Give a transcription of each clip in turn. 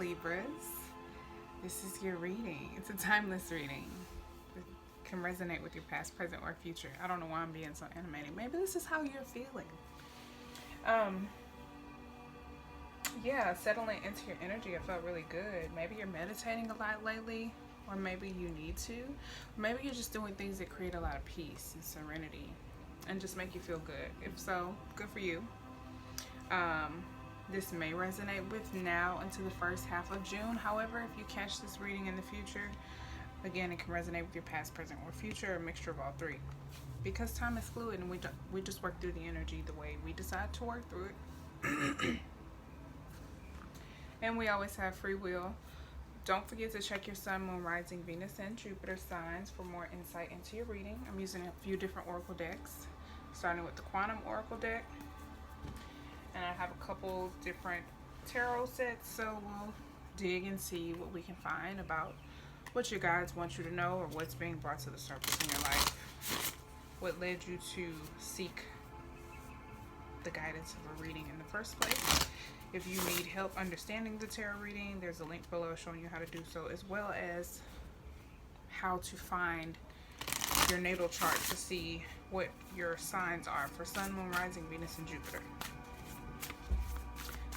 Libras. This is your reading. It's a timeless reading. It can resonate with your past, present, or future. I don't know why I'm being so animated. Maybe this is how you're feeling. Yeah, settling into your energy, I felt really good. Maybe you're meditating a lot lately, or maybe you need to. Or maybe you're just doing things that create a lot of peace and serenity and just make you feel good. If so, good for you. This may resonate with now into the first half of June. However, if you catch this reading in the future, again, it can resonate with your past, present, or future, or a mixture of all three. Because time is fluid and we just work through the energy the way we decide to work through it. And we always have free will. Don't forget to check your sun, moon, rising, Venus, and Jupiter signs for more insight into your reading. I'm using a few different oracle decks, starting with the Quantum Oracle deck. And I have a couple different tarot sets, so we'll dig and see what we can find about what your guides want you to know or what's being brought to the surface in your life. What led you to seek the guidance of a reading in the first place. If you need help understanding the tarot reading, there's a link below showing you how to do so, as well as how to find your natal chart to see what your signs are for Sun, Moon, Rising, Venus, and Jupiter.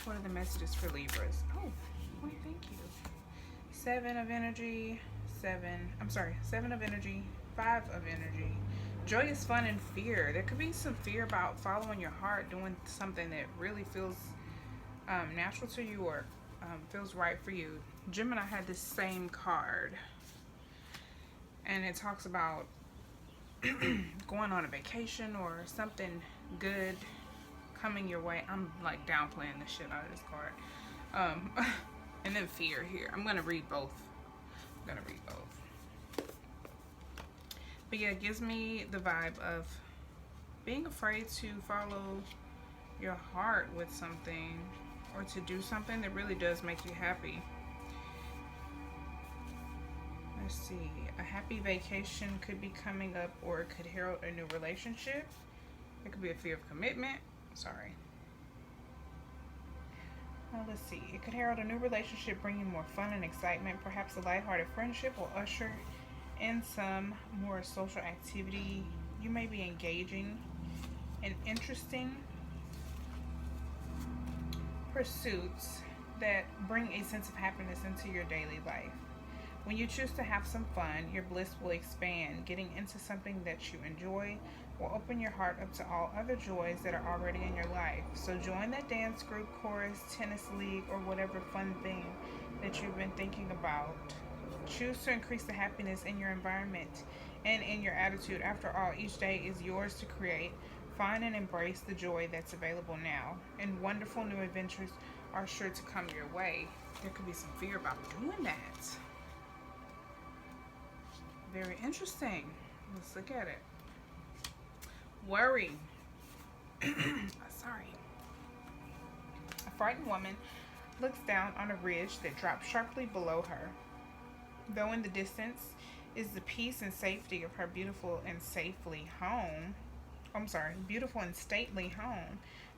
What are the messages for Libras? Oh, wait, thank you. Seven of energy, 5 of energy. Joyous, fun, and fear. There could be some fear about following your heart, doing something that really feels natural to you or feels right for you. Gemini had this same card, and it talks about going on a vacation or something good coming your way. I'm like downplaying the shit out of this card. And then fear here. I'm gonna read both. But yeah, it gives me the vibe of being afraid to follow your heart with something or to do something that really does make you happy. Let's see. A happy vacation could be coming up, or it could herald a new relationship. It could be a fear of commitment. Sorry. Well, let's see. It could herald a new relationship, bringing more fun and excitement. Perhaps a lighthearted friendship will usher in some more social activity. You may be engaging in interesting pursuits that bring a sense of happiness into your daily life. When you choose to have some fun, your bliss will expand. Getting into something that you enjoy will open your heart up to all other joys that are already in your life. So join that dance group, chorus, tennis league, or whatever fun thing that you've been thinking about. Choose to increase the happiness in your environment and in your attitude. After all, each day is yours to create. Find and embrace the joy that's available now, and wonderful new adventures are sure to come your way. There could be some fear about doing that. Very interesting. Let's look at it. Worry. Sorry. A frightened woman looks down on a ridge that drops sharply below her. Though in the distance is the peace and safety of her beautiful and stately home,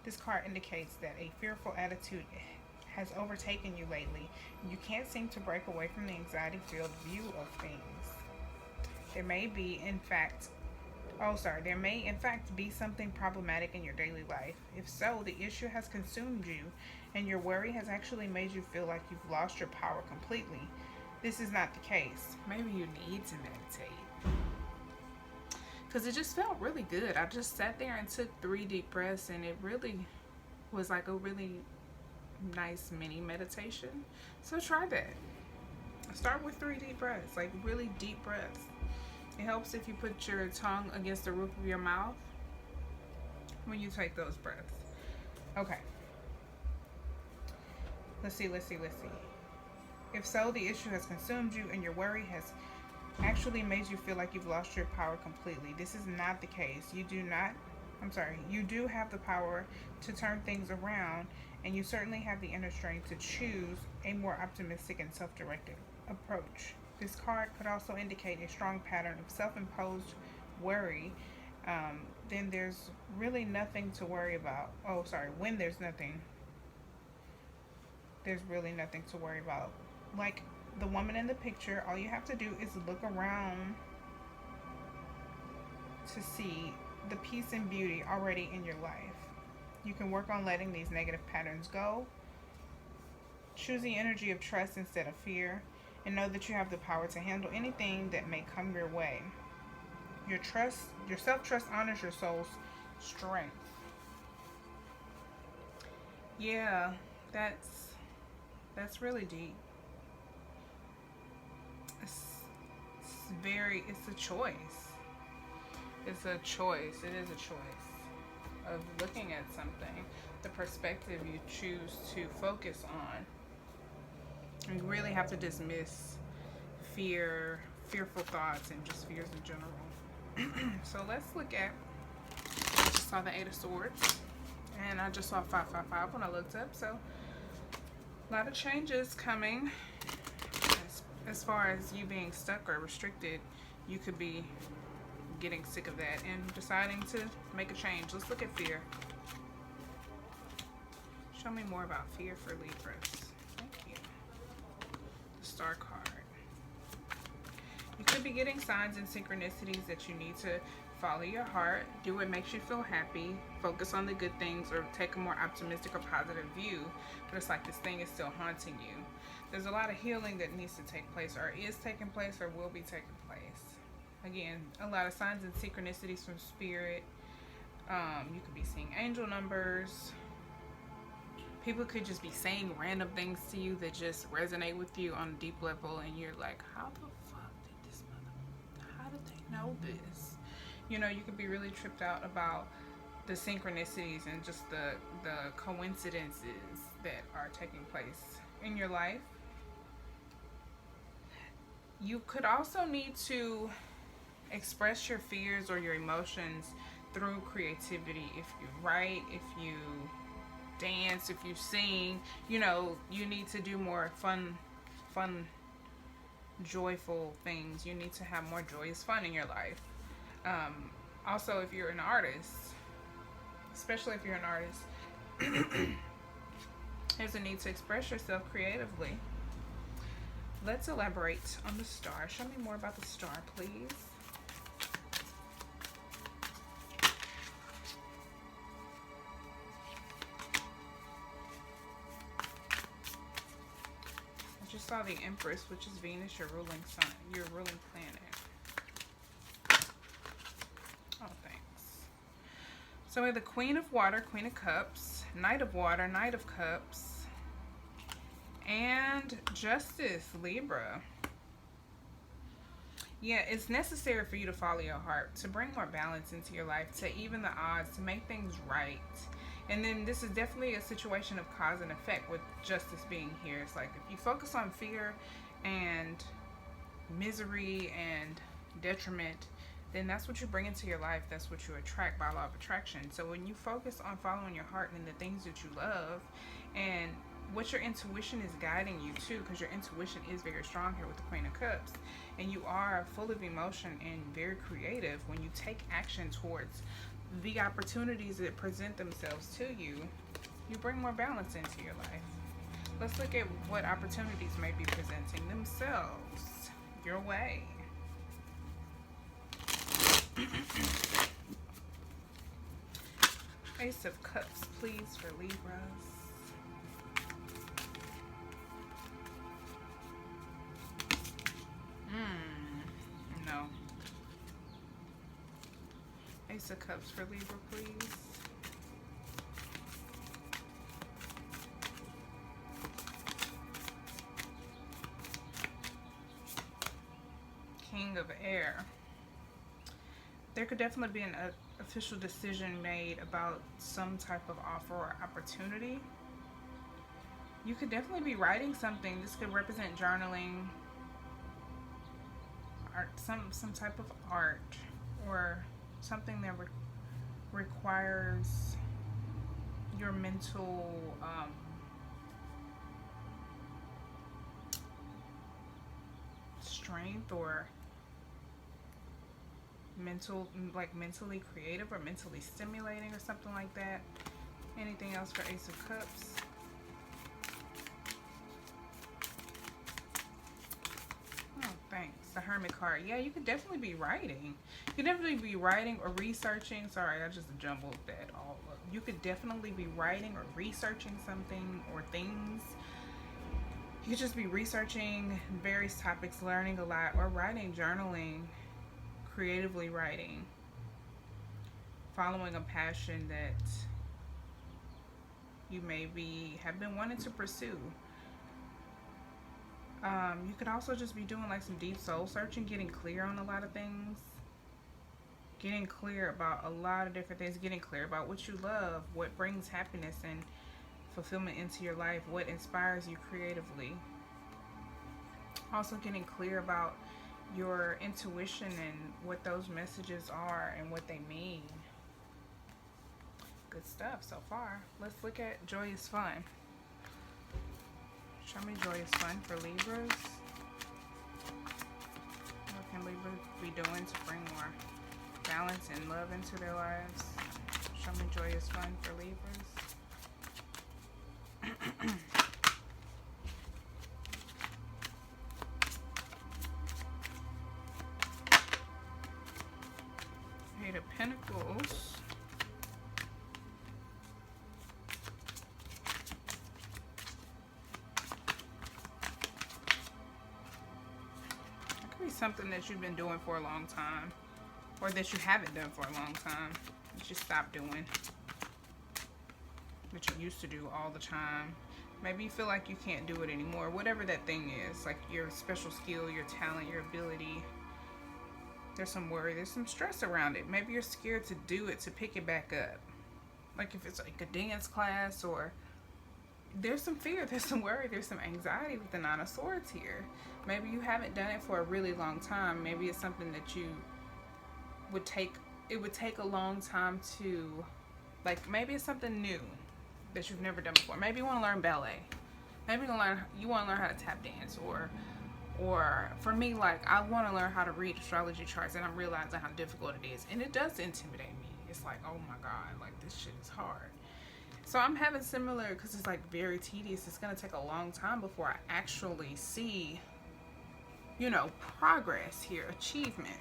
this card indicates that a fearful attitude has overtaken you lately. You can't seem to break away from the anxiety-filled view of things. There may in fact be something problematic in your daily life. If so, the issue has consumed you, and your worry has actually made you feel like you've lost your power completely. This is not the case. Maybe you need to meditate. Because it just felt really good. I just sat there and took 3 deep breaths, and it really was like a really nice mini meditation. So try that. Start with 3 deep breaths, like really deep breaths. It helps if you put your tongue against the roof of your mouth when you take those breaths. Okay. Let's see. If so, the issue has consumed you, and your worry has actually made you feel like you've lost your power completely. This is not the case. You do have the power to turn things around, and you certainly have the inner strength to choose a more optimistic and self-directed approach. This card could also indicate a strong pattern of self-imposed worry. Then there's really nothing to worry about. When there's nothing there's really nothing to worry about. Like the woman in the picture, all you have to do is look around to see the peace and beauty already in your life. You can work on letting these negative patterns go. Choose the energy of trust instead of fear, and know that you have the power to handle anything that may come your way. Your self-trust honors your soul's strength. Yeah, that's really deep. It's a choice. It's a choice. It is a choice of looking at something, the perspective you choose to focus on. You really have to dismiss fearful thoughts, and just fears in general. So let's look at, I just saw the 8 of Swords, and I just saw 555 when I looked up, so a lot of changes coming. As far as you being stuck or restricted, you could be getting sick of that and deciding to make a change. Let's look at fear. Show me more about fear for Libras. Thank you. The Star card. You could be getting signs and synchronicities that you need to follow your heart, do what makes you feel happy, focus on the good things, or take a more optimistic or positive view. But it's like this thing is still haunting you. There's a lot of healing that needs to take place, or is taking place, or will be taking place. Again, a lot of signs and synchronicities from spirit. You could be seeing angel numbers. People could just be saying random things to you that just resonate with you on a deep level, and you're like, how the fuck did this how did they know this? You know, you could be really tripped out about the synchronicities and just the coincidences that are taking place in your life. You could also need to express your fears or your emotions through creativity. If you write, if you dance, if you sing, you know, you need to do more fun, joyful things. You need to have more joyous fun in your life. Also, if you're an artist, especially if you're an artist, there's a need to express yourself creatively. Let's elaborate on the star. Show me more about the star, please. I just saw the Empress, which is Venus, your ruling sun, your ruling planet. Oh, thanks. So we have the Queen of Water, Queen of Cups, Knight of Water, Knight of Cups, and Justice, Libra. Yeah, it's necessary for you to follow your heart, to bring more balance into your life, to even the odds, to make things right. And then this is definitely a situation of cause and effect with Justice being here. It's like if you focus on fear and misery and detriment, then that's what you bring into your life. That's what you attract by law of attraction. So when you focus on following your heart and the things that you love and what your intuition is guiding you to, because your intuition is very strong here with the Queen of Cups, and you are full of emotion and very creative, when you take action towards the opportunities that present themselves to you, you bring more balance into your life. Let's look at what opportunities may be presenting themselves your way. Ace of Cups, please, for Libras. No. Ace of Cups for Libra, please. King of Air. There could definitely be an official decision made about some type of offer or opportunity. You could definitely be writing something. This could represent journaling, art, some type of art, or something that requires your mental strength, or mentally creative or mentally stimulating or something like that. Anything else for Ace of Cups? Hermit card. Yeah, you could definitely be writing. You could definitely be writing or researching. Sorry, I just jumbled that all up. You could definitely be writing or researching something or things. You could just be researching various topics, learning a lot, or writing, journaling, creatively writing, following a passion that you maybe have been wanting to pursue. You could also just be doing like some deep soul searching, getting clear on a lot of things, getting clear about a lot of different things, getting clear about what you love, what brings happiness and fulfillment into your life, what inspires you creatively. Also getting clear about your intuition and what those messages are and what they mean. Good stuff so far. Let's look at joyous fun. Show me joyous fun for Libras. What can Libras be doing to bring more balance and love into their lives? Show me joyous fun for Libras. Eight of Pentacles. Something that you've been doing for a long time, or that you haven't done for a long time, that you stopped doing, that you used to do all the time. Maybe you feel like you can't do it anymore, whatever that thing is, like your special skill, your talent, your ability. There's some worry, there's some stress around it. Maybe you're scared to do it, to pick it back up. Like if it's like a dance class, or there's some fear, there's some worry, there's some anxiety with the Nine of Swords here. Maybe you haven't done it for a really long time. Maybe it's something that you would take, it would take a long time to, like maybe it's something new that you've never done before. Maybe you want to learn ballet. Maybe you want to learn how to tap dance, or for me, like I want to learn how to read astrology charts, and I'm realizing how difficult it is. And it does intimidate me. It's like, oh my God, like this shit is hard. So I'm having similar, because it's like very tedious. It's going to take a long time before I actually see, you know, progress here, achievement.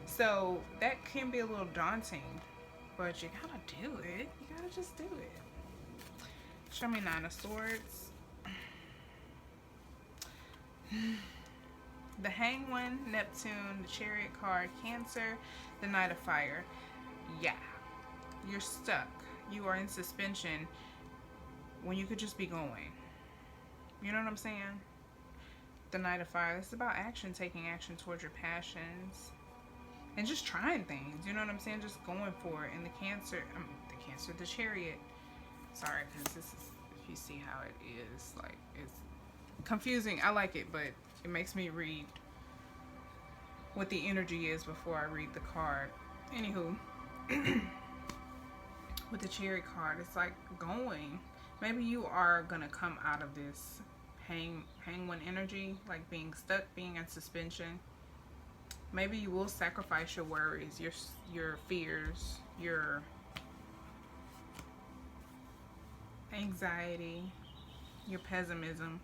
So that can be a little daunting, but you gotta do it. You gotta just do it. Show me Nine of Swords. The Hanged One, Neptune, the Chariot card, Cancer, the Knight of Fire. Yeah, you're stuck. You are in suspension when you could just be going. You know what I'm saying? The Knight of Fire. It's about action, taking action towards your passions, and just trying things. You know what I'm saying? Just going for it. And the Cancer, the Chariot. Sorry, because this is, if you see how it is, like it's confusing. I like it, but it makes me read what the energy is before I read the card. Anywho. With the Chariot card, it's like going. Maybe you are gonna come out of this hang one energy, like being stuck, being in suspension. Maybe you will sacrifice your worries, your fears, your anxiety, your pessimism,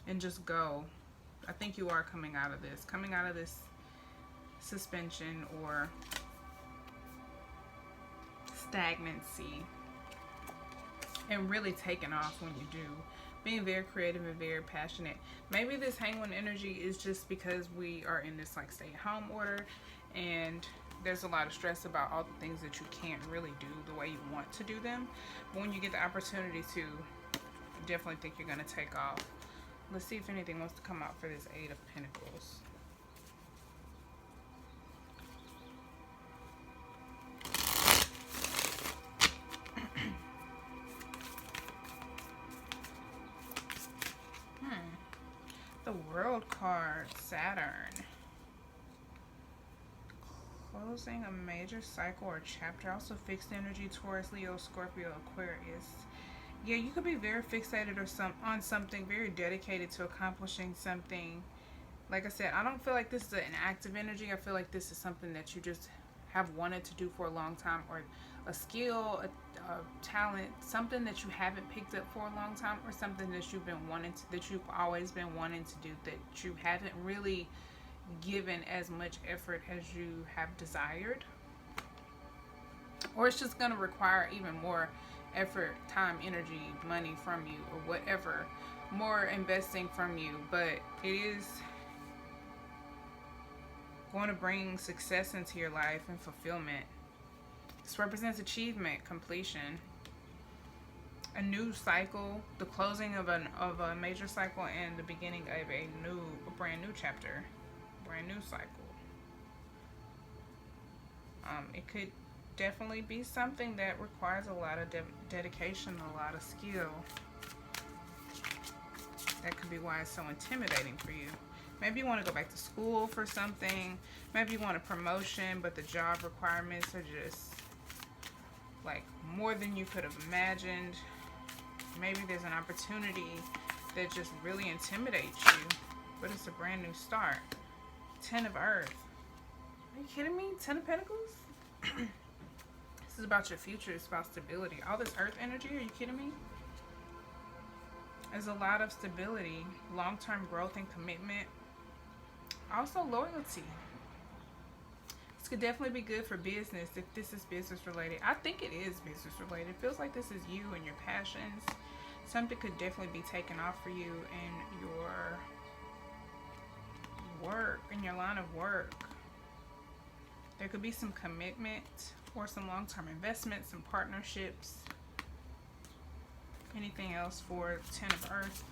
and just go. I think you are coming out of this suspension or stagnancy, and really taking off when you do, being very creative and very passionate. Maybe this Hanged One energy is just because we are in this like stay-at-home order, and there's a lot of stress about all the things that you can't really do the way you want to do them. But when you get the opportunity to, I definitely think you're going to take off. Let's see if anything wants to come out for this Eight of Pentacles. The World card, Saturn. Closing a major cycle or chapter. Also fixed energy, Taurus, Leo, Scorpio, Aquarius. Yeah, you could be very fixated on something, very dedicated to accomplishing something. Like I said, I don't feel like this is an active energy. I feel like this is something that you just have wanted to do for a long time, or a skill, a talent, something that you haven't picked up for a long time, or something that you've been wanting to, that you've always been wanting to do, that you haven't really given as much effort as you have desired, or it's just going to require even more effort, time, energy, money from you, or whatever, more investing from you. But it is going to bring success into your life and fulfillment. This represents achievement, completion, a new cycle, the closing of a major cycle, and the beginning of a brand new chapter, brand new cycle. It could definitely be something that requires a lot of dedication, a lot of skill. That could be why it's so intimidating for you. Maybe you want to go back to school for something. Maybe you want a promotion, but the job requirements are just like more than you could have imagined. Maybe there's an opportunity that just really intimidates you, but it's a brand new start. 10 of Earth. Are you kidding me? 10 of Pentacles? This is about your future. It's about stability. All this Earth energy, are you kidding me? There's a lot of stability, long-term growth and commitment. Also loyalty. This could definitely be good for business if this is business related. I think it is business related. It feels like this is you and your passions. Something could definitely be taken off for you in your work, in your line of work. There could be some commitment or some long-term investment, some partnerships. Anything else for 10 of Earth?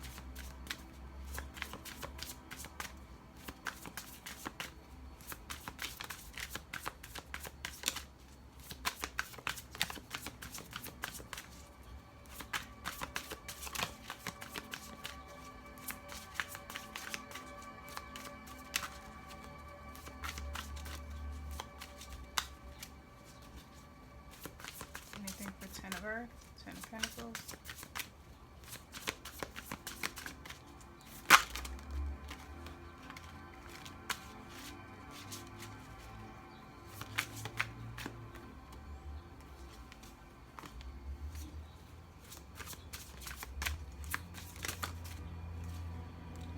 Anything for 10 of Earth? 10 of Pentacles?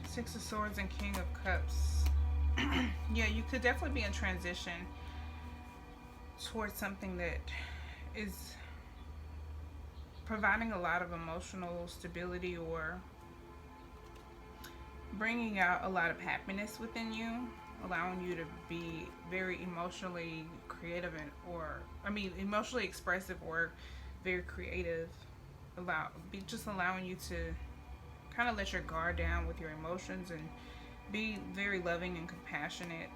Six of Swords and King of Cups. Yeah, you could definitely be in transition towards something that is providing a lot of emotional stability or bringing out a lot of happiness within you, allowing you to be very emotionally creative emotionally expressive or very creative. Just allowing you to kind of let your guard down with your emotions and be very loving and compassionate.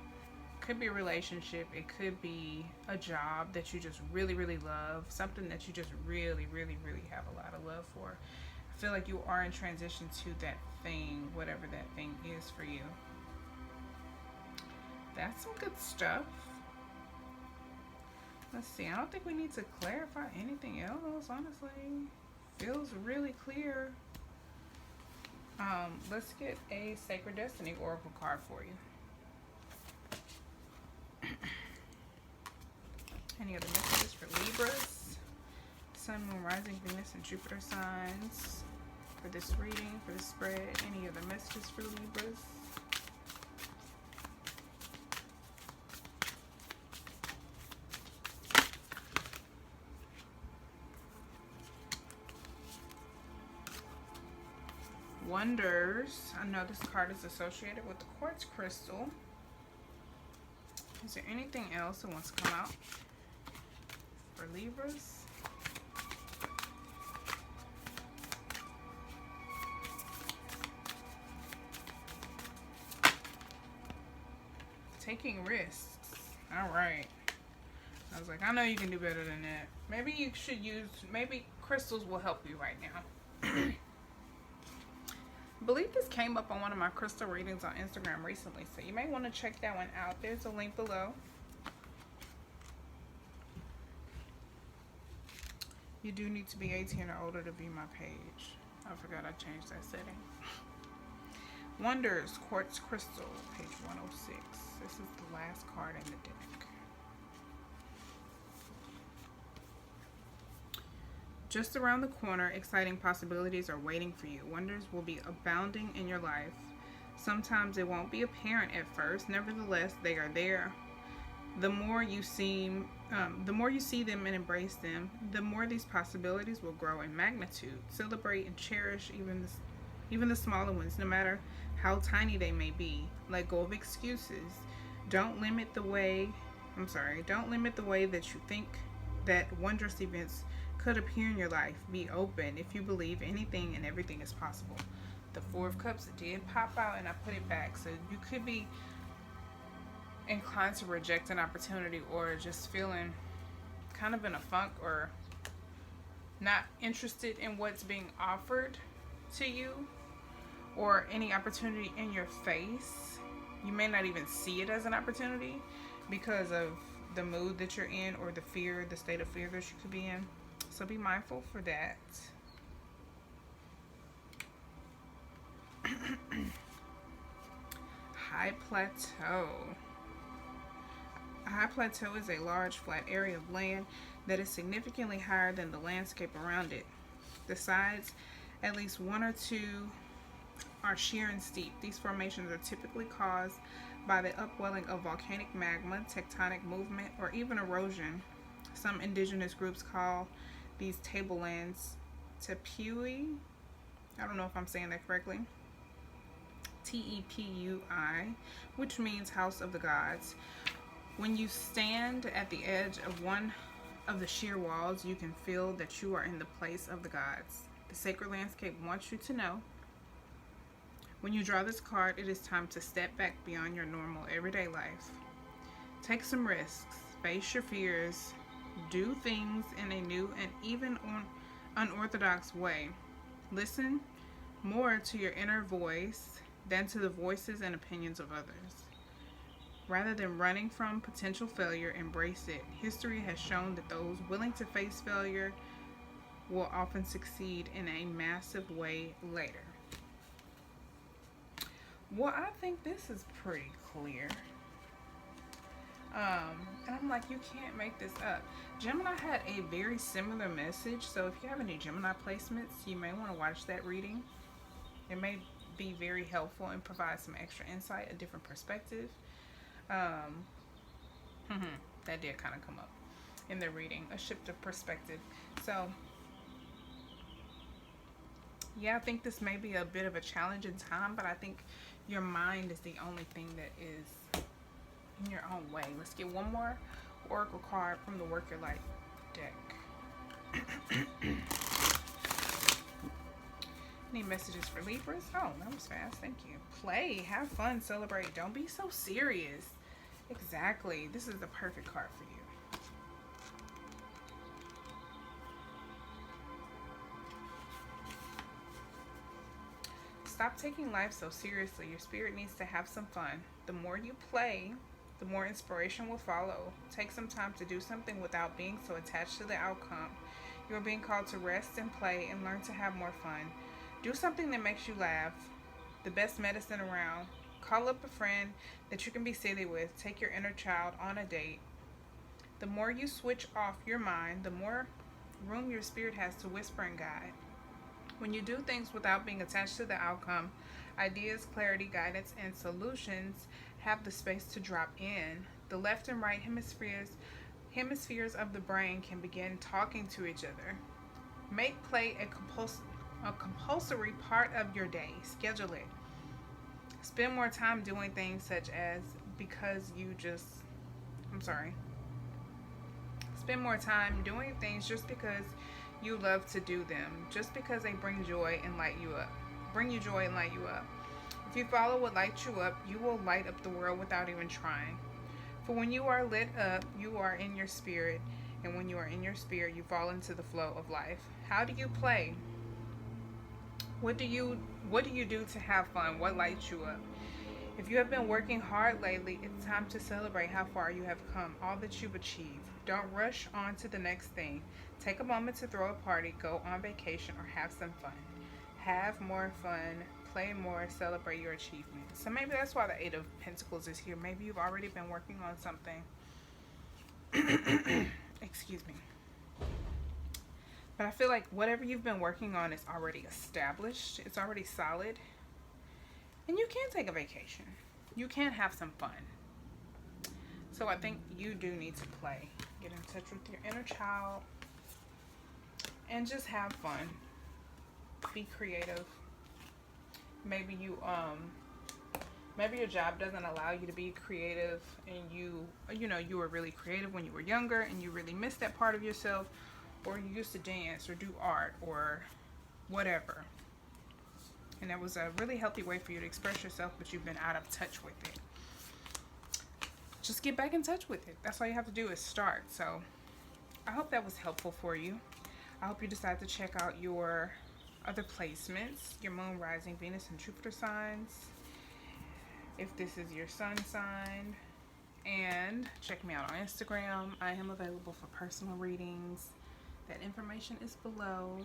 Could be a relationship. It could be a job that you just really, really love. Something that you just really, really, really have a lot of love for. I feel like you are in transition to that thing, whatever that thing is for you. That's some good stuff. Let's see. I don't think we need to clarify anything else, honestly. Feels really clear. Let's get a Sacred Destiny Oracle card for you. Any other messages for Libras? Sun, Moon, Rising, Venus, and Jupiter signs for this reading, for this spread. Any other messages for Libras? Wonders. I know this card is associated with the quartz crystal. Is there anything else that wants to come out for Libras? Taking risks. All right. I was like, I know you can do better than that. Maybe you should maybe crystals will help you right now. I believe this came up on one of my crystal readings on Instagram recently, so you may want to check that one out. There's a link below. You do need to be 18 or older to view my page. I forgot I changed that setting. Wonders, Quartz Crystal, page 106. This is the last card in the deck. Just around the corner, exciting possibilities are waiting for you. Wonders will be abounding in your life. Sometimes it won't be apparent at first. Nevertheless, they are there. The more you see them and embrace them, the more these possibilities will grow in magnitude. Celebrate and cherish even the smaller ones, no matter how tiny they may be. Let go of excuses. Don't limit the way that you think that wondrous events could appear in your life. Be open. If you believe anything and everything is possible. The Four of Cups, it did pop out and I put it back. So you could be inclined to reject an opportunity, or just feeling kind of in a funk, or not interested in what's being offered to you, or any opportunity in your face. You may not even see it as an opportunity because of the mood that you're in, or the state of fear that you could be in. So be mindful for that. High plateau. A high plateau is a large flat area of land that is significantly higher than the landscape around it. The sides, at least one or two, are sheer and steep. These formations are typically caused by the upwelling of volcanic magma, tectonic movement, or even erosion. Some indigenous groups call these tablelands Tepui. I don't know if I'm saying that correctly. Tepui, which means house of the gods. When you stand at the edge of one of the sheer walls, you can feel that you are in the place of the gods. The sacred landscape wants you to know. When you draw this card, it is time to step back beyond your normal everyday life. Take some risks, face your fears, do things in a new and even unorthodox way. Listen more to your inner voice than to the voices and opinions of others. Rather than running from potential failure, embrace it. History has shown that those willing to face failure will often succeed in a massive way later. Well, I think this is pretty clear. And I'm like, you can't make this up. Gemini had a very similar message, so if you have any Gemini placements, you may want to watch that reading. It may be very helpful and provide some extra insight, a different perspective. That did kind of come up in the reading, a shift of perspective. So yeah, I think this may be a bit of a challenging time, but I think your mind is the only thing that is in your own way. Let's get one more oracle card from the Work Your Life deck. Any messages for Libras? Oh, that was fast. Thank you. Play, have fun, celebrate. Don't be so serious. Exactly. This is the perfect card for you. Stop taking life so seriously. Your spirit needs to have some fun. The more you play, the more inspiration will follow. Take some time to do something without being so attached to the outcome. You are being called to rest and play and learn to have more fun. Do something that makes you laugh. The best medicine around. Call up a friend that you can be silly with. Take your inner child on a date. The more you switch off your mind, the more room your spirit has to whisper and guide. When you do things without being attached to the outcome, ideas, clarity, guidance, and solutions have the space to drop in. The left and right hemispheres of the brain can begin talking to each other. Make play a compulsory part of your day. Schedule it. Spend more time doing things such as Spend more time doing things just because you love to do them, just because they bring joy and light you up. If you follow what lights you up, you will light up the world without even trying. For when you are lit up, you are in your spirit, and when you are in your spirit, you fall into the flow of life. How do you play? What do you do to have fun? What lights you up? If you have been working hard lately, it's time to celebrate how far you have come, all that you've achieved. Don't rush on to the next thing. Take a moment to throw a party, go on vacation, or have some fun. Have more fun, play more, celebrate your achievements. So maybe that's why the Eight of Pentacles is here. Maybe you've already been working on something. Excuse me. But I feel like whatever you've been working on is already established. It's already solid. And you can take a vacation. You can have some fun. So I think you do need to play. Get in touch with your inner child and just have fun. Be creative. Maybe maybe your job doesn't allow you to be creative, and you were really creative when you were younger and you really missed that part of yourself, or you used to dance or do art or whatever. And that was a really healthy way for you to express yourself, but you've been out of touch with it. Just get back in touch with it. That's all you have to do is start. So I hope that was helpful for you. I hope you decide to check out your other placements, your moon, rising, Venus, and Jupiter signs, if this is your sun sign. And check me out on Instagram. I am available for personal readings. That information is below.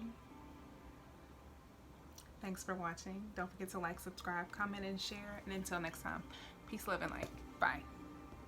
Thanks for watching. Don't forget to like, subscribe, comment, and share. And until next time, peace, love, and light. Bye.